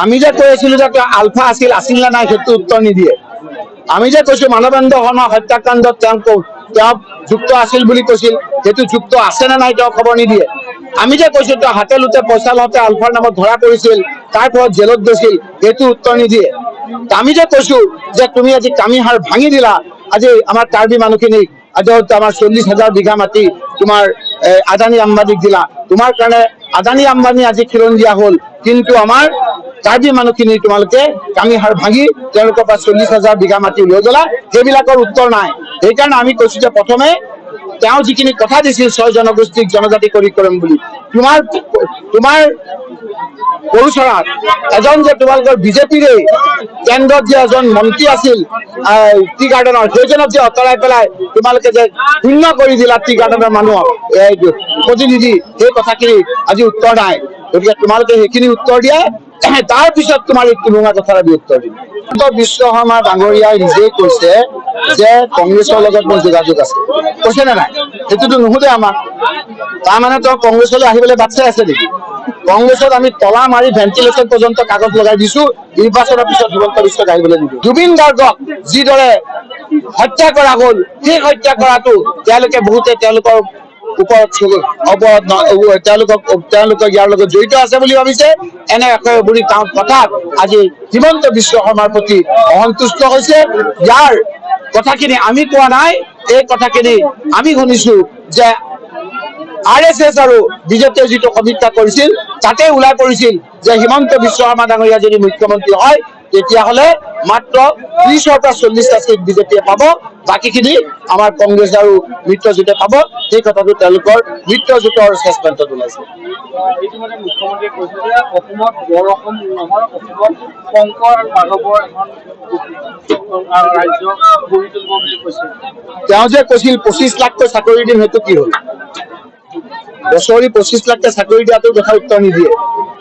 আমি যে কৈ আছিলো যে আলফা আছিল না নাই সেইটো উত্তৰ নিদিয়ে। আমি যে কৈছো মানৱেন্দ্ৰ শৰ্মা হত্যাকাণ্ডত তেওঁ যুক্ত আছিল বুলি কৈছিল, সেইটো যুক্ত আছে নে নাই তেওঁ খবৰ নিদিয়ে। আমি যে কৈছো তেওঁ হাতে লোতে পইচা লওঁতে আলফাৰ নামত ধৰা পৰিছিল, তাৰ ফলত জেলত গৈছিল, সেইটো উত্তৰ নিদিয়ে। আমি যে কৈছো যে তুমি আজি কামিহাড় ভাঙি দিলা, আজি আমাৰ কাৰ্বি মানুহখিনিক আজি আমাৰ 40,000 বিঘা মাটি তোমাৰ আদানী আম্বানীক দিলা, তোমাৰ কাৰণে আদানী আম্বানী আজি খিলঞ্জীয়া হ'ল, কিন্তু আমাৰ কাৰ্বি মানুহখিনি তোমালোকে কামিহাড় ভাঙি তেওঁলোকৰ পৰা 40,000 বিঘা মাটি লৈ গলা, সেইবিলাকৰ উত্তৰ নাই। সেইকাৰণে আমি কৈছো যে প্ৰথমে তেওঁ যিখিনি কথা দিছিল 6 জনগোষ্ঠীক জনজাতি কৰি কৰিম বুলি, তোমাৰ পৰুচৰাত এজন যে তোমালোকৰ বিজেপিৰে কেন্দ্ৰত যে এজন মন্ত্ৰী আছিল টি গাৰ্ডেনৰ, সেইজনক যে আঁতৰাই পেলাই তোমালোকে যে শূন্য কৰি দিলা টি গাৰ্ডেনৰ মানুহক প্ৰতিনিধি, সেই কথাখিনি আজি উত্তৰ নাই। গতিকে তোমালোকে সেইখিনি উত্তৰ দিয়া, তাৰ পিছত তোমাৰ এই টুলুঙা কথাৰ উত্তৰ দিম। বিশ্ব শৰ্মা ডাঙৰীয়াই নিজেই কৈছে যে কংগ্ৰেছৰ লগত মোৰ যোগাযোগ আছে, কৈছে নে নাই? সেইটোতো নুসুধে আমাক। তাৰমানে তেওঁ কংগ্ৰেছলৈ আহিবলৈ বাট চাই আছে নেকি? কংগ্ৰেছত আমি তলা মাৰি ভেন্টিলেশ্যন পৰ্যন্ত কাগজ লগাই দিছো, নিৰ্বাচনৰ পিছত হিমন্ত বিশ্বক আহিবলৈ নিদিওঁ। জুবিন গাৰ্গক যিদৰে হত্যা কৰা হ'ল, সেই হত্যা কৰাটো তেওঁলোকে বহুতে তেওঁলোকৰ ওপৰত তেওঁলোকক ইয়াৰ লগত জড়িত আছে বুলি ভাবিছে। এনে একেবাৰে কথাত আজি হিমন্ত বিশ্ব শৰ্মাৰ প্ৰতি অসন্তুষ্ট হৈছে। ইয়াৰ কথাখিনি আমি কোৱা নাই, এই কথাখিনি আমি শুনিছো যে RSS আৰু বিজেপিয়ে যিটো সমীক্ষা কৰিছিল তাতে ওলাই পৰিছিল যে হিমন্ত বিশ্ব শৰ্মা ডাঙৰীয়া যদি মুখ্যমন্ত্ৰী হয় তেতিয়াহ'লে মাত্ৰ 30ৰ পৰা 40টা চিট বিজেপিয়ে পাব, বাকীখিনি আমাৰ কংগ্ৰেছ আৰু মিত্ৰজোঁটে পাব। সেই কথাটো তেওঁলোকৰ মিত্ৰজোঁটৰ এছেছমেণ্টত ওলাইছে। ইতিমধ্যে মুখ্যমন্ত্ৰীয়ে কৈছে যে অসমত বৰ অসম নহয়, অসমত শংকৰ আৰু মাধৱৰ এখন ৰাজ্য গঢ়ি তুলিব বুলি কৈছে। তেওঁ যে কৈছিল 25 লাখকৈ চাকৰি দিম, সেইটো কি হ'ল? বছৰি 25 লাখকে চাকৰি দিয়াটোৰ কথা উত্তৰ নিদিয়ে।